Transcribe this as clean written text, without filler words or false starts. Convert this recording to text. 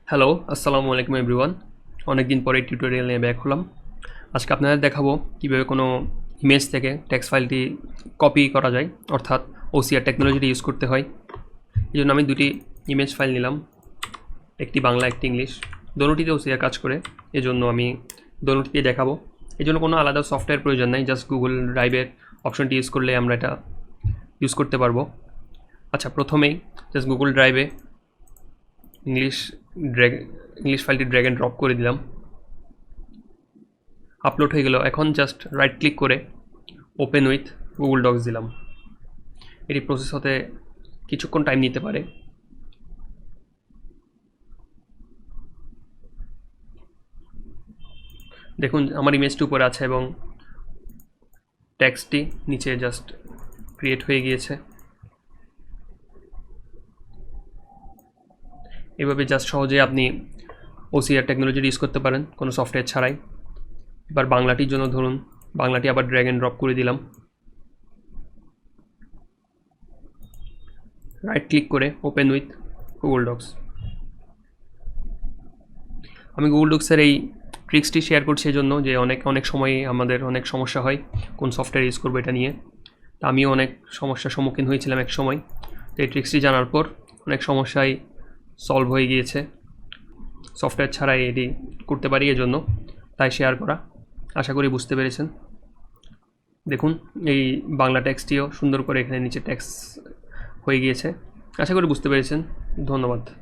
Hello, আসসালামু আলাইকুম everyone. অনেক দিন পরে টিউটোরিয়াল নিয়ে ব্যাক হলাম। আজকে আপনাদের দেখাবো কীভাবে কোনো ইমেজ থেকে টেক্সট ফাইলটি কপি করা যায়, অর্থাৎ ওসিআর টেকনোলজিটি ইউজ করতে হয়। এই জন্য আমি দুটি ইমেজ ফাইল নিলাম, একটি বাংলা একটি ইংলিশ। দোনোটিতে ওসিআর কাজ করে, এজন্য আমি দোনোটিতে দেখাবো। এই জন্য কোনো আলাদা সফটওয়্যার প্রয়োজন নেই, জাস্ট গুগল ড্রাইভের অপশনটি ইউজ করলে আমরা এটা ইউজ করতে পারবো। আচ্ছা, প্রথমেই জাস্ট গুগল ড্রাইভে ইংলিশ ফাইলটি ড্র্যাগ অ্যান্ড ড্রপ করে দিলাম, আপলোড হয়ে গেল। এখন জাস্ট রাইট ক্লিক করে ওপেন উইথ গুগল ডক্স দিলাম। এটি প্রসেস হতে কিছুক্ষণ টাইম নিতে পারে। দেখুন আমার ইমেজটি উপরে আছে এবং টেক্সটটি নিচে জাস্ট ক্রিয়েট হয়ে গিয়েছে। এভাবে জাস্ট সহজে আপনি ওসিআর টেকনোলজি ইউজ করতে পারেন কোনো সফটওয়্যার ছাড়াই। এবার বাংলাটির জন্য ধরুন বাংলাটি আবার ড্র্যাগ অ্যান্ড ড্রপ করে দিলাম, রাইট ক্লিক করে ওপেন উইথ গুগল ডক্স। আমি গুগল ডক্সের এই ট্রিক্সটি শেয়ার করছি এই জন্য যে অনেক সময় আমাদের অনেক সমস্যা হয় কোন সফটওয়্যার ইউজ করবো এটা নিয়ে। তা আমিও অনেক সমস্যার সম্মুখীন হয়েছিলাম এক সময়। তো এই ট্রিক্সটি জানার পর অনেক সমস্যাই সলভ হয়ে গিয়েছে, সফটওয়্যার ছাড়াই এটি করতে পারি, এজন্য তাই শেয়ার করা। আশা করি বুঝতে পেরেছেন। দেখুন এই বাংলা টেক্সটিও সুন্দর করে এখানে নিচে টেক্সট হয়ে গিয়েছে। আশা করি বুঝতে পেরেছেন। ধন্যবাদ।